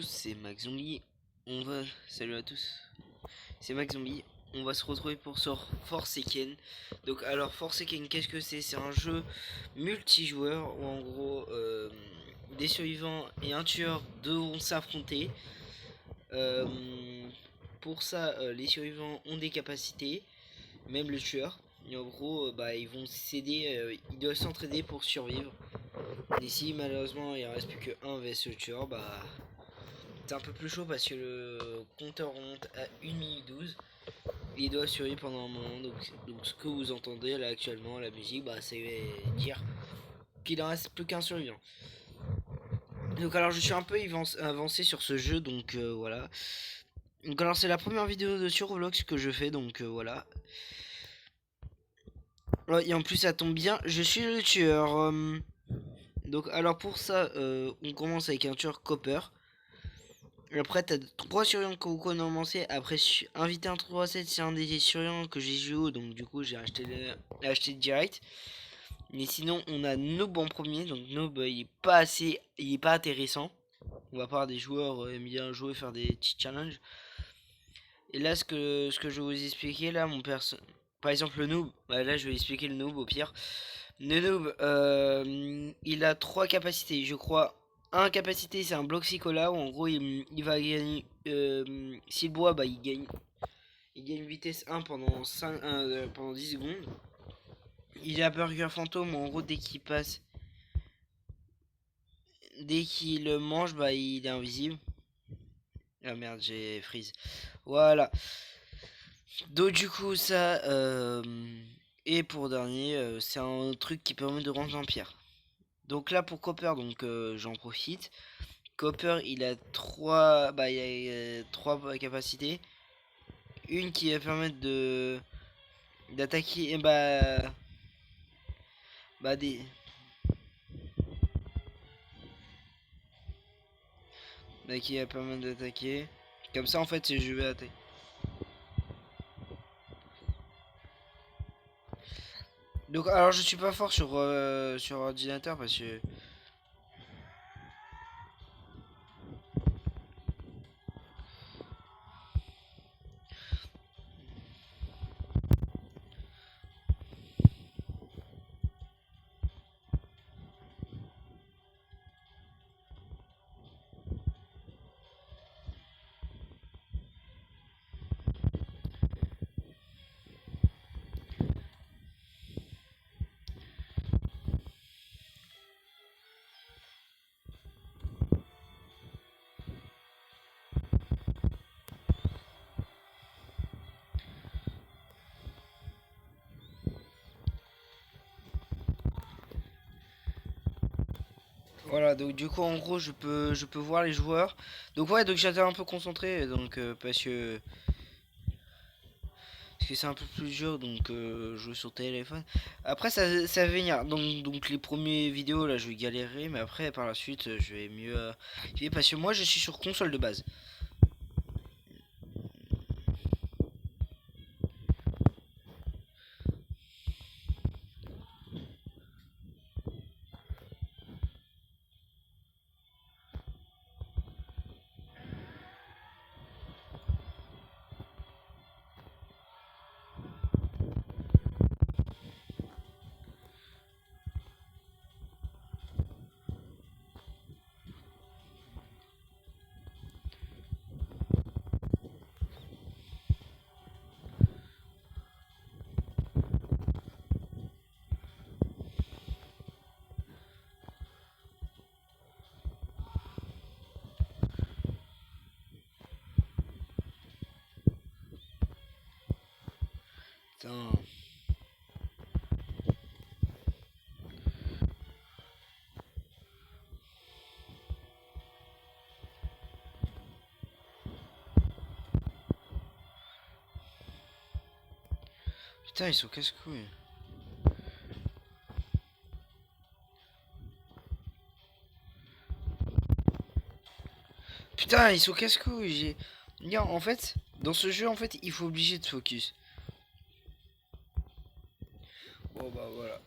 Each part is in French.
C'est Max Zombie. Salut à tous. C'est Max Zombie. On va se retrouver pour sur Forsaken. Donc alors Forsaken, qu'est-ce que c'est? C'est un jeu multijoueur où en gros des survivants et un tueur devront s'affronter. Euh, pour ça, les survivants ont des capacités, même le tueur. Et en gros, ils vont s'aider, ils doivent s'entraider pour survivre. Et si malheureusement il ne reste plus que un vs le tueur, c'est un peu plus chaud parce que le compteur remonte à 1 minute 12. Il doit survivre pendant un moment. Donc ce que vous entendez là actuellement, la musique, c'est dire qu'il en reste plus qu'un survivant. Donc alors je suis un peu avancé sur ce jeu, donc voilà. Donc alors c'est la première vidéo de sur Roblox que je fais, donc voilà. Et en plus ça tombe bien, je suis le tueur. Donc alors pour ça, on commence avec un tueur Copper. Après, t'as 3 surveillants que vous commencez. Après, inviter un 3-7, c'est un des surveillants que j'ai joué. Donc, du coup, j'ai acheté direct. Mais sinon, on a Noob en premier. Donc, Noob, il est pas intéressant. On va part des joueurs aiment bien jouer, faire des petits challenges. Et là, ce que je vais vous expliquer, là, par exemple, le Noob. Là, je vais expliquer le Noob au pire. Le Noob, il a 3 capacités, je crois. Un capacité, c'est un bloc Sicola où en gros il va gagner. S'il boit, il gagne vitesse 1 pendant 10 secondes. Il a Burger Fantôme où en gros dès qu'il mange, il est invisible. Ah merde, j'ai freeze. Voilà. Donc du coup ça et pour dernier, c'est un truc qui permet de rendre vampire. Donc là pour Copper, donc j'en profite. Copper, il a trois capacités. Une qui va permettre de d'attaquer des qui va permettre d'attaquer. Comme ça en fait, je vais attaquer. Donc alors je suis pas fort sur ordinateur parce que voilà, donc du coup en gros je peux voir les joueurs. Donc ouais, donc j'étais un peu concentré donc parce que c'est un peu plus dur, donc jouer sur téléphone. Après ça va venir. Donc les premières vidéos là je vais galérer, mais après par la suite je vais mieux parce que moi je suis sur console de base. Putain. Putain, ils sont casse-couilles. Putain, ils sont casse-couilles. Non, en fait, dans ce jeu, en fait, il faut obliger de focus. Bon, voilà.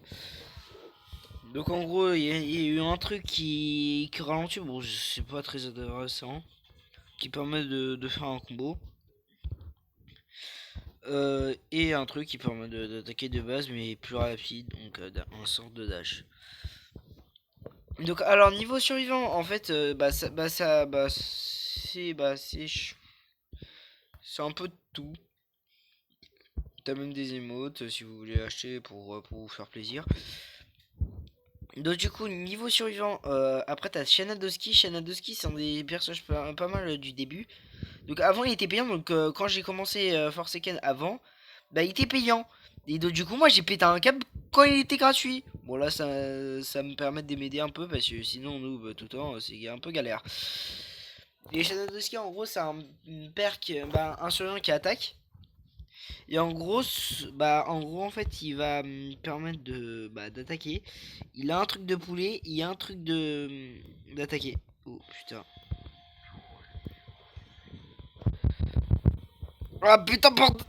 Donc, en gros, il y a eu un truc qui ralentit. Bon, c'est pas très intéressant. qui permet de faire un combo. Et un truc qui permet d'attaquer de base mais plus rapide, donc un sort de dash. Donc alors niveau survivant en fait c'est un peu de tout. T'as même des émotes si vous voulez acheter pour vous faire plaisir. Donc du coup niveau survivant après t'as Shanadoski. Shanadoski c'est un des personnages pas mal du début. Donc avant il était payant, donc quand j'ai commencé Forsaken avant, bah il était payant. Et donc du coup moi j'ai pété un câble quand il était gratuit. Bon là ça me permet de m'aider un peu parce que sinon nous tout le temps c'est un peu galère. Et Shadowski en gros c'est un perk, un surveillant qui attaque. Et en gros en fait il va me permettre d'attaquer. Il a un truc de poulet, il a un truc d'attaquer. Oh putain. Ah putain porte.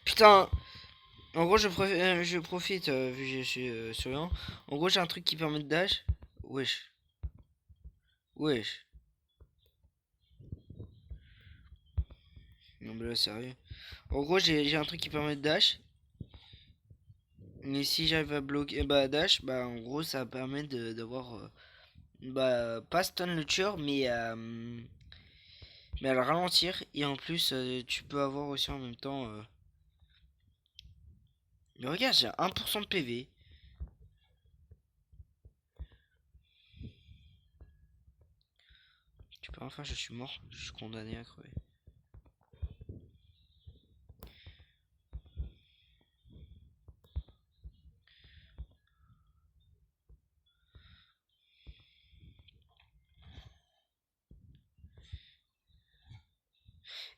Putain. En gros, je profite vu que je suis surveillant. En gros, j'ai un truc qui permet de dash. Wesh. Wesh. Non, mais là, sérieux. En gros, j'ai un truc qui permet de dash. Mais si j'arrive à bloquer dash, en gros, ça permet d'avoir. Pas stun le tueur, mais à le ralentir. Et en plus, tu peux avoir aussi en même temps. Mais regarde, j'ai 1% de PV. Tu peux enfin, je suis mort. Je suis condamné à crever.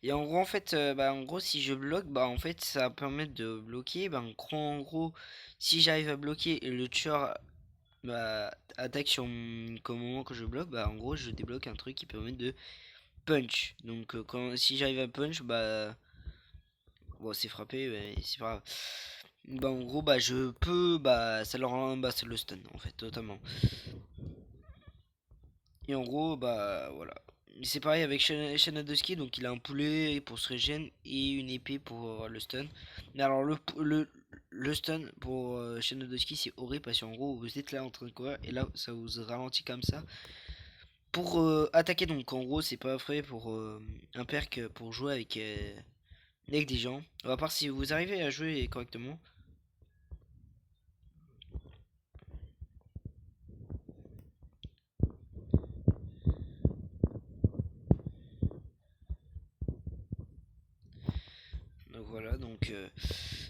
Et en gros, en fait, en gros, si je bloque, en fait, ça va permettre de bloquer. En gros, si j'arrive à bloquer et le tueur attaque qu'au moment que je bloque, en gros, je débloque un truc qui permet de punch. Donc, si j'arrive à punch, bon, c'est frappé, mais c'est pas grave. En gros, je peux, ça le rend, ça le stun, en fait, totalement. Et en gros, voilà. C'est pareil avec Shanadoski, donc il a un poulet pour se régène et une épée pour le stun. Mais alors le stun pour Shanadoski c'est horrible parce qu'en gros vous êtes là en train de courir et là ça vous ralentit comme ça. Pour attaquer donc en gros c'est pas vrai pour un perk pour jouer avec des gens. À part si vous arrivez à jouer correctement. Donc voilà, donc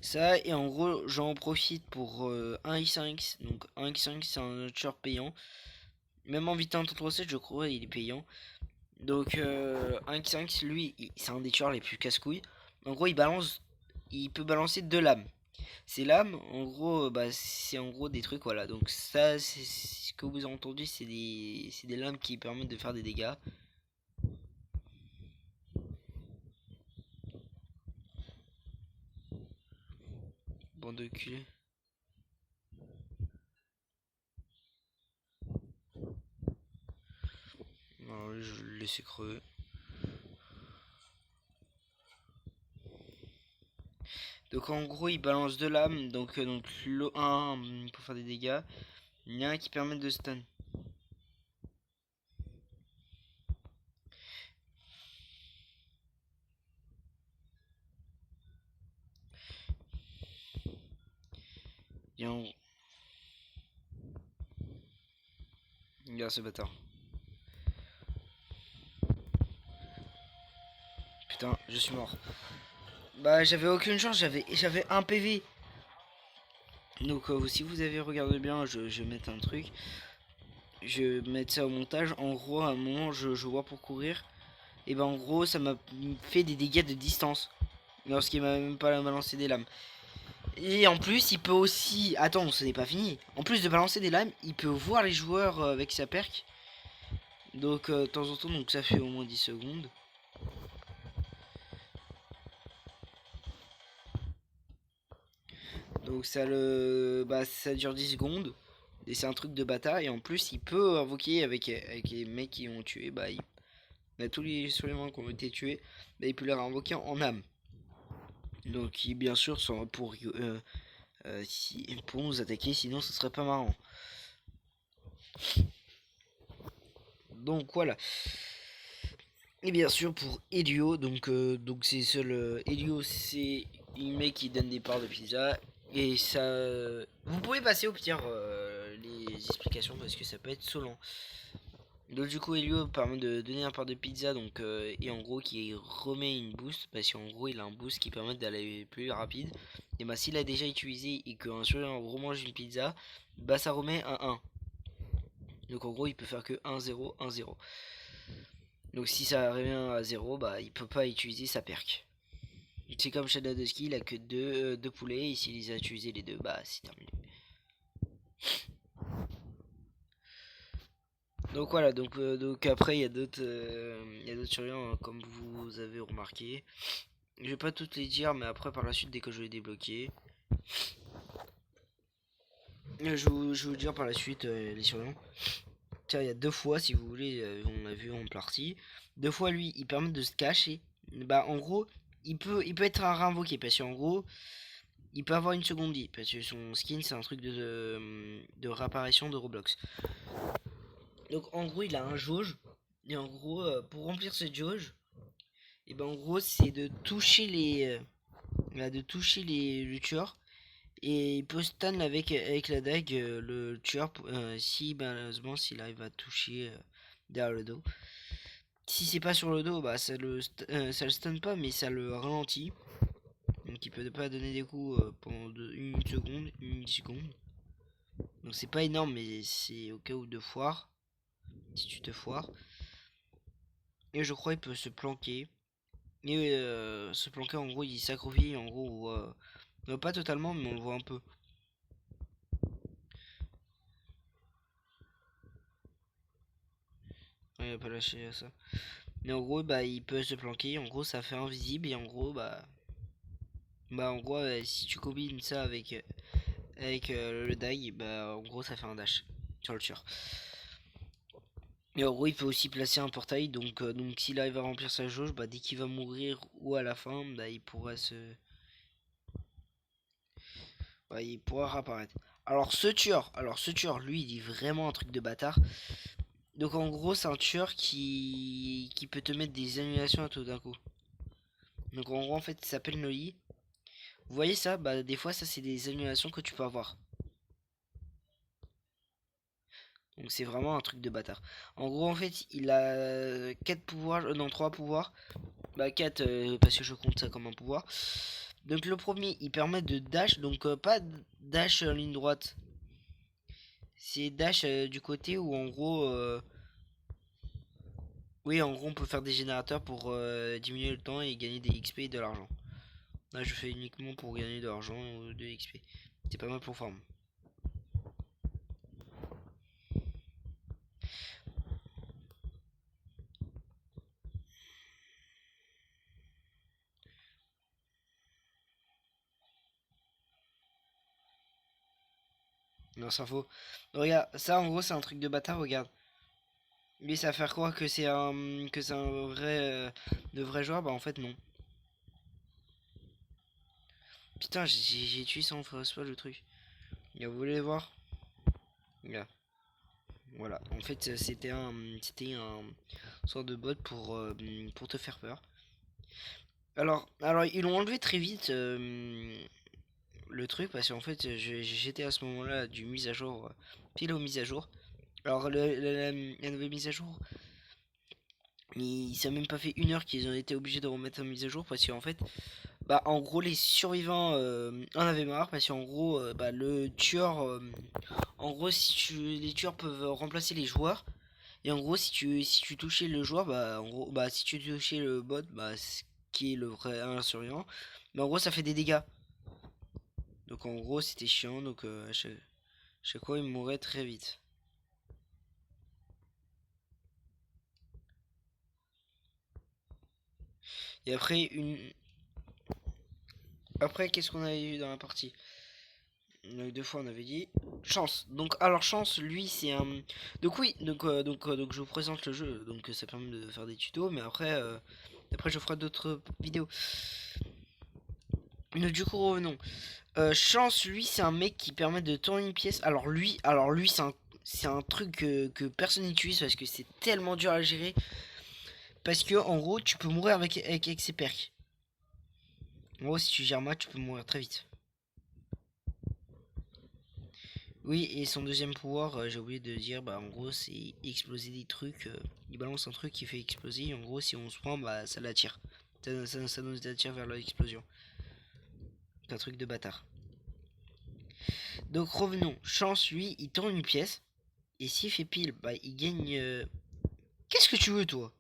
ça, et en gros j'en profite pour un X5, donc un X5 c'est un tueur payant, même en Vita 1.7 je crois il est payant, donc un X5 lui c'est un des tueurs les plus casse-couilles, en gros il peut balancer deux lames, ces lames en gros c'est en gros des trucs voilà, donc ça c'est ce que vous avez entendu, c'est des lames qui permettent de faire des dégâts. Bande de culés. Non, je vais le laisser crever. Donc en gros il balance deux lames, donc le 1 pour faire des dégâts, il y en a un qui permet de stun. Et en... Regarde ce bâtard. Putain, je suis mort. J'avais aucune chance, j'avais un PV. Donc si vous avez regardé bien, je vais mettre un truc. Je vais mettre ça au montage. En gros, à un moment, je vois pour courir. Et en gros, ça m'a fait des dégâts de distance. Lorsqu'il m'a même pas balancé des lames. Et en plus, il peut aussi... Attends, ce n'est pas fini. En plus de balancer des lames, il peut voir les joueurs avec sa perk. Donc, de temps en temps, donc ça fait au moins 10 secondes. Donc ça dure 10 secondes. Et c'est un truc de bâtard. Et en plus, il peut invoquer avec les mecs qui ont tué. Il a tous les survivants qui ont été tués. Bah, il peut les invoquer en âme. Donc, qui bien sûr sont pour nous attaquer. Sinon, ce serait pas marrant. Donc voilà. Et bien sûr pour Elio, donc c'est seul Elio, c'est une mec qui donne des parts de pizza et ça vous pouvez passer au pire les explications parce que ça peut être solant. Donc du coup Elio permet de donner un part de pizza donc et en gros qui remet une boost parce qu'en gros il a un boost qui permet d'aller plus rapide. Et bah s'il a déjà utilisé et qu'un survivant remange une pizza, bah ça remet un 1. Donc en gros il peut faire que 1-0, 1-0. Donc si ça revient à 0, bah il peut pas utiliser sa perk. C'est comme Shadow de Ski, il a que deux poulets, et s'il les a utilisés les deux, bah c'est terminé. Donc voilà, donc après il y a d'autres surveillants comme vous avez remarqué. Je vais pas toutes les dire, mais après par la suite dès que je vais débloquer, je vais vous dire par la suite les surveillants. Tiens, il y a deux fois si vous voulez, on a vu en partie. Deux fois lui, il permet de se cacher. Bah en gros, il peut être réinvoqué parce qu'en gros, il peut avoir une seconde vie parce que son skin c'est un truc de réapparition de Roblox. Donc en gros il a un jauge et en gros pour remplir ce jauge, et ben en gros c'est de toucher le tueur et il peut stun avec la dague le tueur si malheureusement s'il arrive à toucher derrière le dos. Si c'est pas sur le dos bah ça le stun pas mais ça le ralentit. Donc il peut pas donner des coups pendant une seconde, une seconde. Donc c'est pas énorme, mais c'est au cas où de foire. Si tu te foires. Et je crois qu'il peut se planquer. Et se planquer en gros il sacrifie en gros pas totalement mais on le voit un peu. Ouais, il a pas lâché ça. Mais en gros bah il peut se planquer, en gros ça fait invisible et en gros en gros si tu combines ça avec le die bah en gros ça fait un dash sur le tueur. Et en gros, il peut aussi placer un portail, donc s'il arrive à remplir sa jauge, bah, dès qu'il va mourir ou à la fin, bah, il pourra réapparaître. Alors ce tueur, lui, il est vraiment un truc de bâtard. Donc en gros, c'est un tueur qui peut te mettre des annulations à tout d'un coup. Donc en gros, en fait, il s'appelle Noli. Vous voyez ça? Bah, des fois, ça, c'est des annulations que tu peux avoir. Donc c'est vraiment un truc de bâtard. En gros, en fait, il a 4 pouvoirs, non, 3 pouvoirs. Bah 4 parce que je compte ça comme un pouvoir. Donc le premier, il permet de dash, donc pas dash en ligne droite. C'est dash du côté où en gros... oui, en gros, on peut faire des générateurs pour diminuer le temps et gagner des XP et de l'argent. Là, je fais uniquement pour gagner de l'argent ou de XP. C'est pas mal pour farm. Non, ça faux. Regarde, ça en gros, c'est un truc de bâtard, regarde. Lui, ça va faire croire que c'est un vrai de vrai joueur, bah en fait non. Putain, j'ai tué sans faire pas le truc. Vous voulez voir? Regarde. Voilà. En fait, c'était un sort de bot pour te faire peur. Alors ils l'ont enlevé très vite le truc parce qu'en fait j'étais à ce moment-là du mise à jour pile aux mises à jour. Alors la nouvelle mise à jour, ça a même pas fait une heure qu'ils ont été obligés de remettre la mise à jour parce qu'en fait bah en gros les survivants en avaient marre parce qu'en gros bah le tueur en gros les tueurs peuvent remplacer les joueurs. Et en gros, si tu touchais le joueur, bah en gros, bah si tu touchais le bot, bah ce qui est le vrai un survivant, mais en gros ça fait des dégâts. Donc en gros c'était chiant, donc à chaque fois il mourait très vite. Et après qu'est-ce qu'on avait eu dans la partie? deux fois on avait dit. Chance. Donc alors Chance, lui c'est un. Donc oui, donc je vous présente le jeu. Donc ça permet de faire des tutos, mais après je ferai d'autres vidéos. Donc, du coup revenons. Chance, lui c'est un mec qui permet de tourner une pièce. Alors lui c'est un truc que personne n'utilise parce que c'est tellement dur à gérer. Parce que en gros tu peux mourir avec ses perks. En gros si tu gères mal tu peux mourir très vite. Oui, et son deuxième pouvoir, j'ai oublié de dire, bah en gros c'est exploser des trucs. Il balance un truc qui fait exploser. En gros, si on se prend, bah ça l'attire. Ça nous attire vers l'explosion. C'est un truc de bâtard. Donc revenons. Chance, lui, il tourne une pièce. Et s'il fait pile, bah il gagne. Qu'est-ce que tu veux, toi?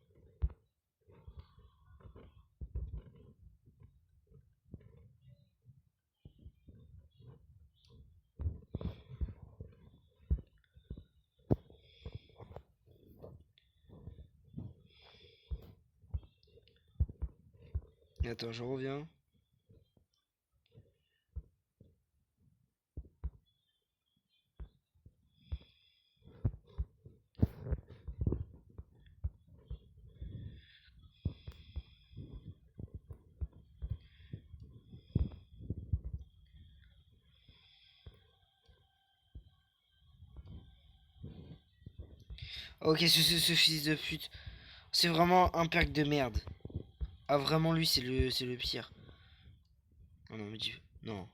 Attends, je reviens. Ok, ce fils de pute. C'est vraiment un perk de merde. Ah, vraiment, lui, c'est le pire. Oh non, mais non.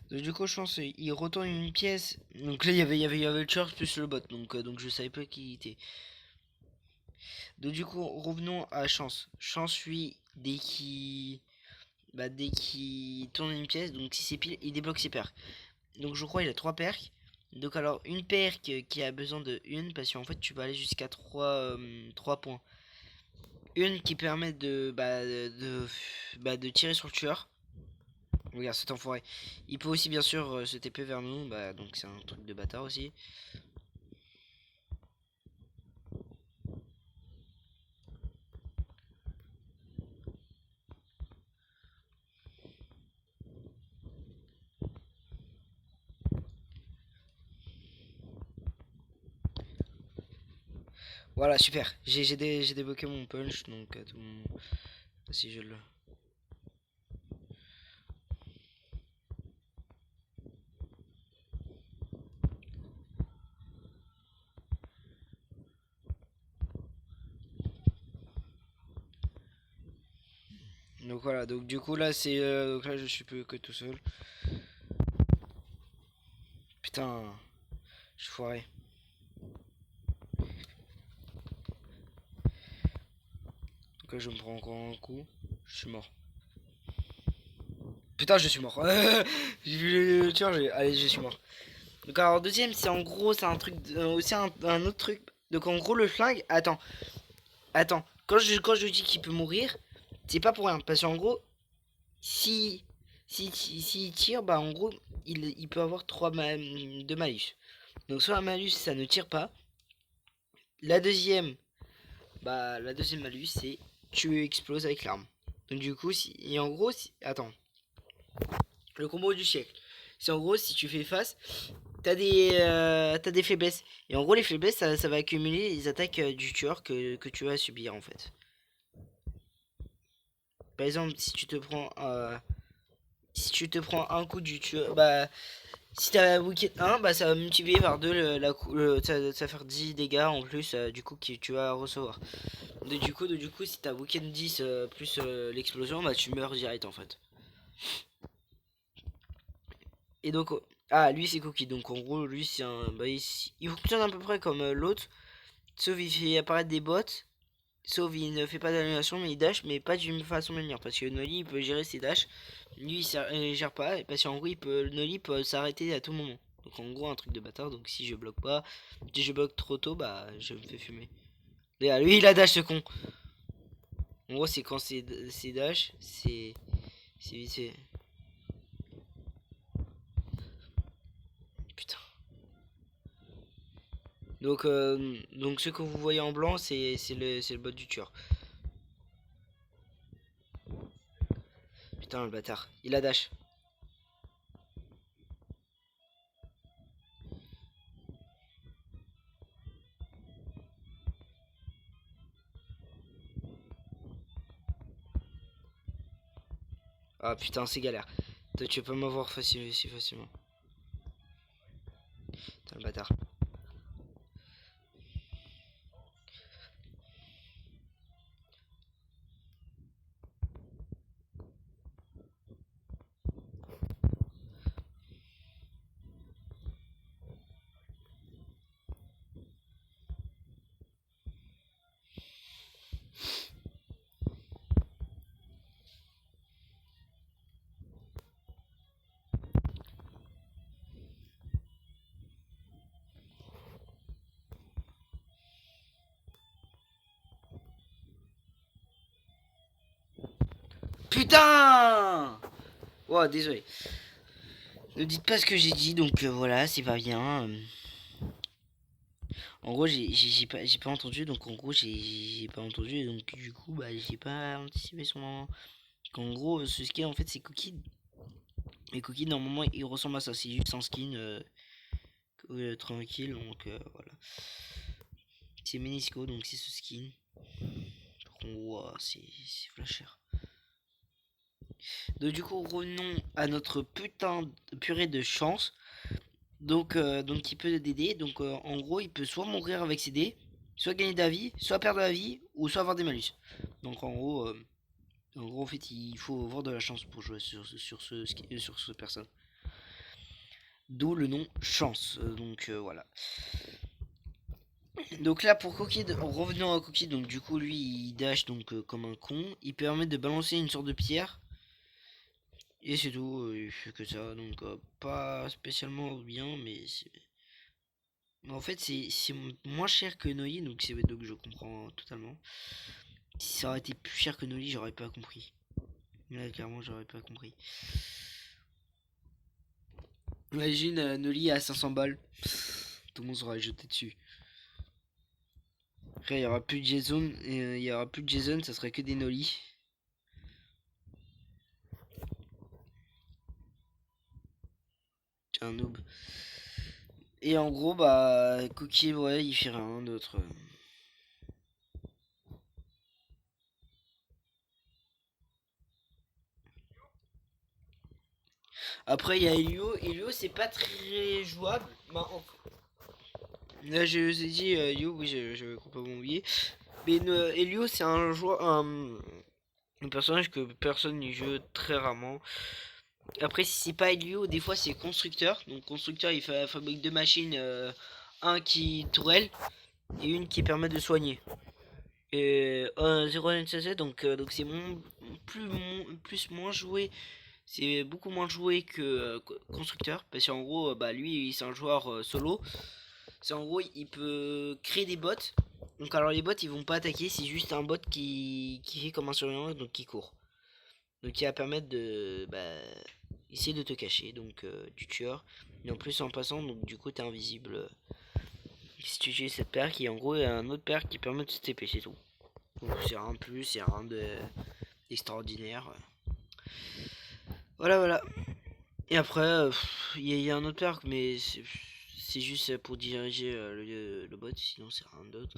Donc, du coup, je pense il retourne une pièce. Donc là, il y avait le Church plus le bot. Donc je savais pas qui il était. Donc du coup, revenons à Chance. Chance, lui, dès qu'il tourne une pièce, donc si c'est pile, il débloque ses perks. Donc je crois il a 3 perks. Donc alors, une perk qui a besoin de une, parce qu'en fait tu vas aller jusqu'à 3 points. Une qui permet de tirer sur le tueur. Regarde cet enfoiré. Il peut aussi bien sûr se TP vers nous, donc c'est un truc de bâtard aussi. Voilà, super. J'ai débloqué mon punch, donc tout mon... Si je le... Donc voilà, donc du coup là c'est... donc là je suis plus que tout seul. Putain, je suis foiré. Donc là je me prends encore un coup. Je suis mort. Putain, je suis mort. J'ai vu le tueur, allez, je suis mort. Donc alors deuxième, c'est en gros, c'est un truc, aussi un autre truc. Donc en gros le flingue, attends. Quand je dis qu'il peut mourir, c'est pas pour rien, parce qu'en gros, si il tire, bah en gros, il peut avoir 2 malus. Donc soit un malus, ça ne tire pas. La deuxième, la deuxième malus, c'est tu exploses avec l'arme. Donc du coup, et en gros, attends, le combo du siècle. C'est en gros, si tu fais face, t'as des faiblesses. Et en gros, les faiblesses, ça va accumuler les attaques du tueur que tu vas subir en fait. Par exemple, si tu te prends un coup du tueur, si t'as week-end 1, ça va multiplier par 2 ça va faire 10 dégâts en plus du coup que tu vas recevoir. Du coup, si t'as week-end 10 plus l'explosion, tu meurs direct en fait. Et donc, lui c'est Cookie. Donc en gros, lui c'est un. Il fonctionne à peu près comme l'autre. Sauf il fait apparaître des bots. Sauf il ne fait pas d'annulation, mais il dash, mais pas d'une façon manière. Parce que Noli il peut gérer ses dashs. Lui il gère pas. Parce qu'en gros, Noli peut s'arrêter à tout moment. Donc en gros, un truc de bâtard. Donc si je bloque pas, si je bloque trop tôt, je me fais fumer. Regarde, lui il a dash ce con. En gros, c'est quand c'est dash, c'est vite fait. Putain. Donc ce que vous voyez en blanc, c'est le bot du tueur. Putain, le bâtard. Il a dash. Ah putain, c'est galère. Toi, tu peux m'avoir si facilement. Putain, le bâtard. Putain! Oh, désolé. Ne dites pas ce que j'ai dit, donc voilà, c'est pas bien. En gros, j'ai pas entendu, donc en gros, j'ai pas entendu, donc du coup, bah, j'ai pas anticipé son moment. En gros, ce skin, en fait, c'est Cookie. Et Cookie, normalement, il ressemble à ça, c'est juste un skin tranquille, donc voilà. C'est Menisco, donc c'est ce skin. En gros, c'est flasher. Donc du coup, revenons à notre putain de purée de chance. Donc il peut d'aider. Donc en gros, il peut soit mourir avec ses dés, soit gagner de la vie, soit perdre de la vie, ou soit avoir des malus. Donc en gros en fait, il faut avoir de la chance pour jouer sur ce personne. D'où le nom chance. Donc voilà. Donc là pour Cookie, revenons à Cookie. Donc du coup lui il dash donc comme un con. Il permet de balancer une sorte de pierre. Et c'est tout, il fait que ça, donc pas spécialement bien, mais en fait c'est moins cher que Noi, donc je comprends totalement. Si ça aurait été plus cher que Noi, j'aurais pas compris. Là, clairement, j'aurais pas compris. Imagine Noli à 500 balles. Tout le monde sera jeté dessus. Après, il y aura plus de Jason, et il y aura plus de Jason, ça serait que des Noli. Un noob. Et en gros, bah, Cookie, ouais, il fait rien d'autre. Après, il y a Elio. Elio, c'est pas très jouable. Bah, là, je vous ai dit, Elio, oui, j'avais complètement oublié. Mais Elio, c'est un personnage que personne n'y joue très rarement. Après, si c'est pas Elio, des fois c'est constructeur. Donc, constructeur, il fabrique deux machines, un qui tourelle et une qui permet de soigner. Et 0 NCC, donc c'est plus moins joué. C'est beaucoup moins joué que constructeur. Parce qu'en gros, bah, lui, c'est un joueur solo. C'est en gros, il peut créer des bots. Donc, alors, les bots, ils vont pas attaquer. C'est juste un bot qui fait comme un surveillant, donc qui court. Donc, qui va permettre de essayer de te cacher. Donc, du tueur. Et en plus, en passant, donc du coup, t'es invisible. Si tu utilises cette paire qui, en gros, est un autre paire qui permet de se TP, c'est tout. Donc, c'est rien de plus, c'est rien d'extraordinaire. Voilà, voilà. Et après, il y a un autre perk, mais c'est juste pour diriger le bot, sinon c'est rien d'autre.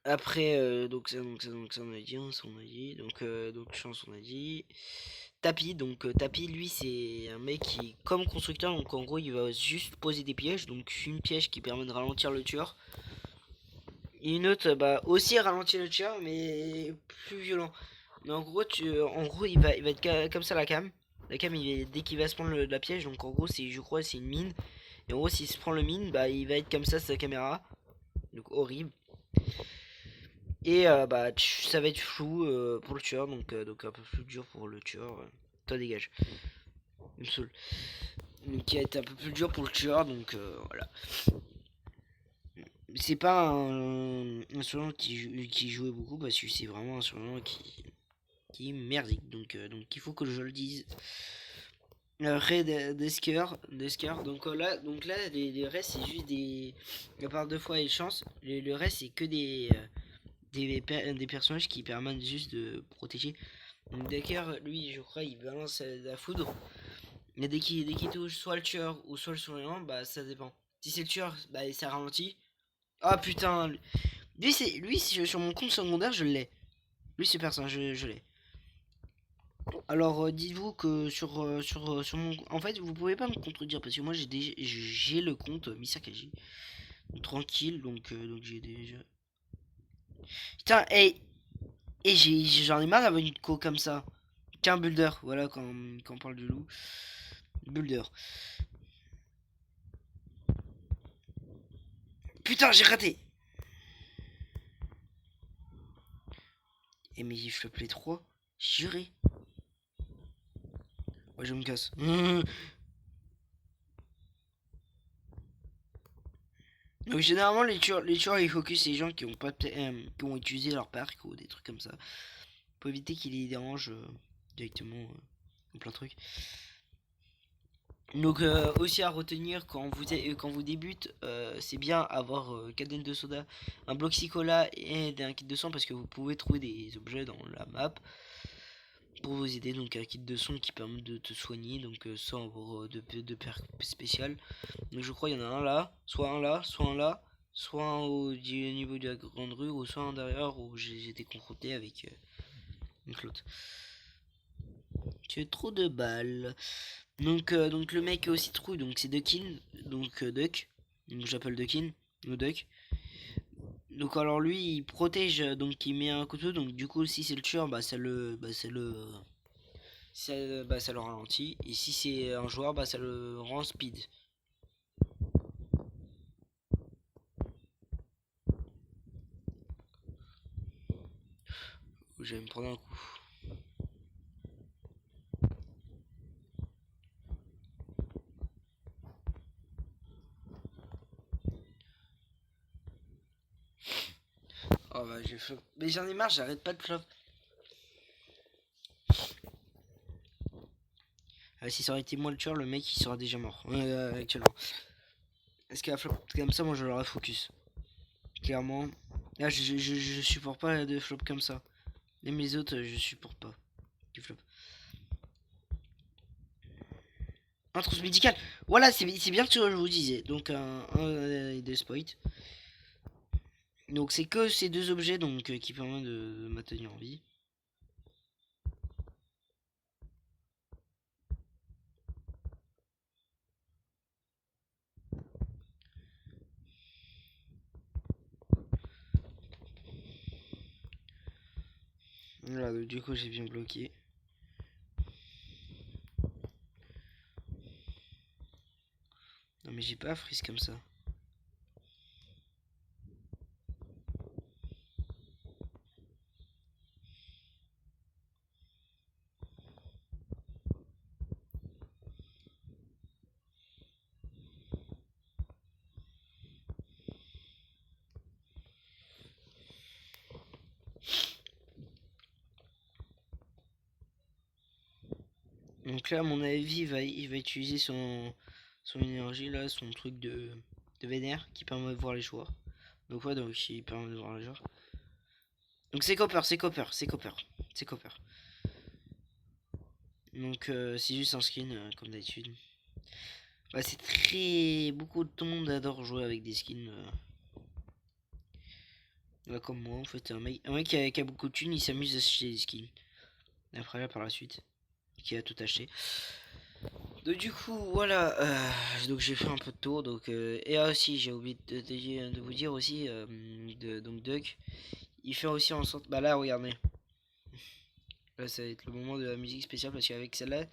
Après, donc ça on a dit, donc chance on a dit. Tapi, donc Tapi lui c'est un mec qui comme constructeur, donc en gros il va juste poser des pièges, donc une piège qui permet de ralentir le tueur. Et une autre bah aussi ralentir le tueur mais plus violent. Mais en gros il va être comme ça la cam. La cam dès qu'il va se prendre la piège, donc en gros je crois c'est une mine. Et en gros s'il se prend le mine, bah il va être comme ça sa caméra. Donc horrible. Et bah ça va être flou pour le tueur, donc un peu plus dur pour le tueur. Toi dégage. Il me saoule. Donc qui va être un peu plus dur pour le tueur, donc voilà. C'est pas un surnom qui jouait beaucoup parce que c'est vraiment un surnom qui est merdique. Donc il faut que je le dise. Ray Desker. Donc là les restes c'est juste des. À part deux fois et chance, le reste c'est que des personnages qui permettent juste de protéger. Donc Decker, lui, je crois, il balance la foudre. Mais dès qu'il touche soit le tueur ou soit le surveillant, bah ça dépend. Si c'est le tueur, bah ça ralentit. Ah putain, lui sur mon compte secondaire, je l'ai. Lui c'est personne, je l'ai. Alors dites-vous que sur mon, en fait, vous pouvez pas me contredire parce que moi j'ai le compte Misakaji. Tranquille, donc j'ai déjà. Putain, et j'en ai marre d'avoir une co comme ça. Tiens, Builder, voilà quand on parle de loup. Builder. Putain, j'ai raté. Et mais il flop les 3. Juré. Ouais, je me casse. Donc généralement les tueurs ils focus les gens qui ont pas qui ont utilisé leur parc ou des trucs comme ça. Pour éviter qu'ils les dérangent directement plein de trucs. Donc aussi à retenir quand vous débute, c'est bien avoir cadenne de soda, un bloc cola et un kit de sang parce que vous pouvez trouver des objets dans la map pour vous aider. Donc un kit de son qui permet de te soigner, donc sans avoir de perk spécial. Donc je crois il y en a un là, soit un là, soit un là, soit un au niveau de la grande rue ou soit un derrière où j'ai été confronté avec l'autre. Tu as trop de balles. Donc le mec est aussi trouille, donc c'est Duckin, donc Duck, donc j'appelle Duckin, ou Duck. Donc alors lui il protège, donc il met un couteau, donc du coup si c'est le tueur, ça le ralentit, et si c'est un joueur, bah ça le rend speed. Je vais me prendre un coup. Oh bah j'ai flop. Mais j'en ai marre, j'arrête pas de flop. Ah, si ça aurait été moi le tueur, le mec il sera déjà mort actuellement. Est-ce qu'à flop comme ça, moi je l'aurais focus. Clairement. Là je supporte pas de flop comme ça. Même les autres, je supporte pas. Du flop. Un trousse médicale. Voilà, c'est bien ce que je vous disais. Donc un des spoits. Donc c'est que ces deux objets donc qui permettent de maintenir en vie. Voilà, donc, du coup j'ai bien bloqué. Non mais j'ai pas freeze comme ça. Donc là à mon avis il va utiliser son énergie là, son truc de vénère qui permet de voir les joueurs. Donc ouais donc il permet de voir les joueurs. Donc c'est copper, c'est copper, c'est copper, c'est copper. Donc c'est juste un skin comme d'habitude. Bah, c'est très. Beaucoup de monde adore jouer avec des skins. Comme moi, en fait. Un mec qui a beaucoup de thunes, il s'amuse à acheter des skins. Après, là, par la suite, qui a tout acheté. Donc, du coup, voilà. Donc, j'ai fait un peu de tour. Donc, et aussi, j'ai oublié de vous dire aussi. Donc, Duck, il fait aussi en sorte. Bah, là, regardez. Là, ça va être le moment de la musique spéciale parce qu'avec celle-là,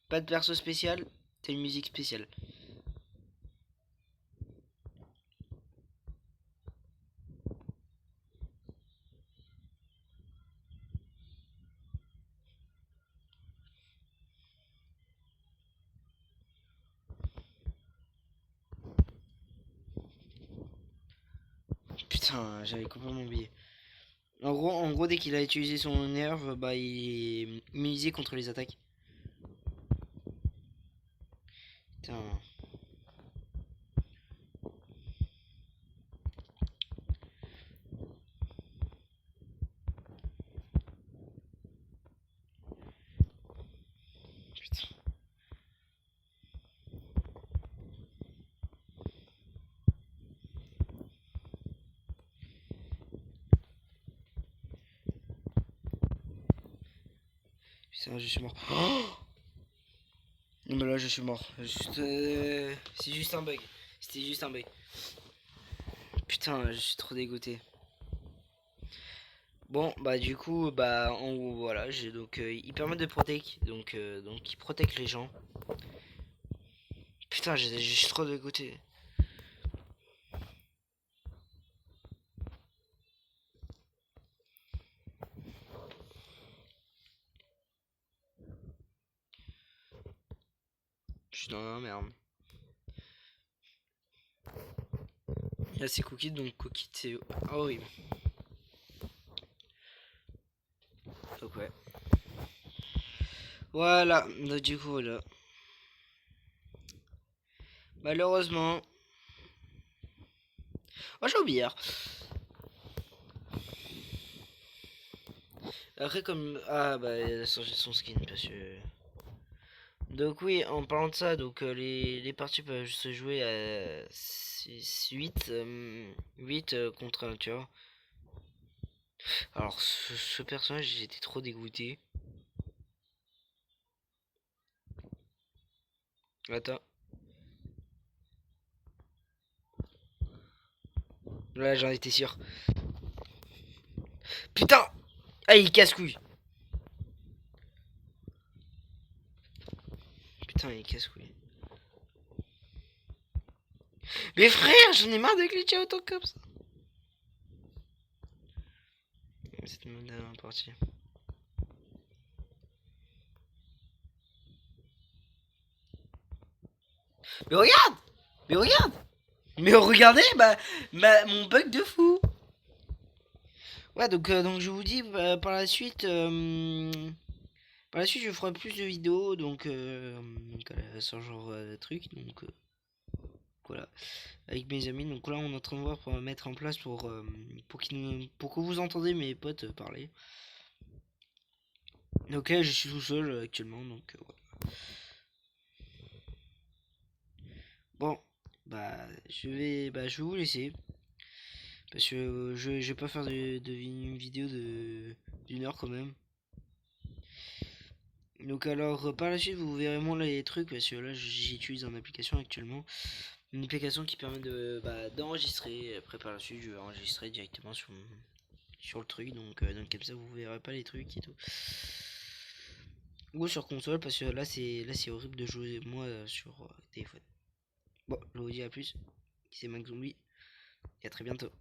pas de perso spécial, c'est une musique spéciale. Putain, j'avais complètement oublié. En gros, dès qu'il a utilisé son nerf, bah, il est immunisé contre les attaques. Putain. Putain, je suis mort. Oh, non mais là je suis mort. C'est juste un bug. C'était juste un bug. Putain, je suis trop dégoûté. Bon, bah du coup, bah en gros, voilà, j'ai donc ils permettent de protect, donc ils protègent les gens. Putain, je suis trop dégoûté. Je suis dans la merde. Là c'est Cookie, donc Cookie c'est horrible. Donc ouais. Voilà, donc du coup voilà. Malheureusement. Oh j'ai oublié. Après comme. Ah bah elle a changé son skin parce que. Donc oui, en parlant de ça, donc les parties peuvent se jouer à 8, 8 contre 1, tu vois. Alors ce personnage, j'étais trop dégoûté. Attends, là j'en étais sûr. Putain. Ah il casse-couille. Putain il casse-couille. Mais frère, j'en ai marre de glitcher autant comme ça. C'était ma dernière partie. Mais regarde. Mais regarde. Mais regardez mon bug de fou. Ouais donc je vous dis par la suite je ferai plus de vidéos sur genre de trucs donc voilà avec mes amis. Donc là on est en train de voir pour mettre en place pour que vous entendez mes potes parler. Ok, je suis tout seul actuellement donc voilà. Bon je vais vous laisser parce que je vais pas faire une vidéo d'une heure quand même. Donc alors par la suite vous verrez moins les trucs parce que là j'utilise une application actuellement. Une application qui permet d'enregistrer. Après par la suite je vais enregistrer directement sur le truc. Donc comme ça vous verrez pas les trucs et tout. Ou sur console parce que là c'est horrible de jouer moi sur téléphone. Bon je vous dis à plus. C'est Max Zombie et à très bientôt.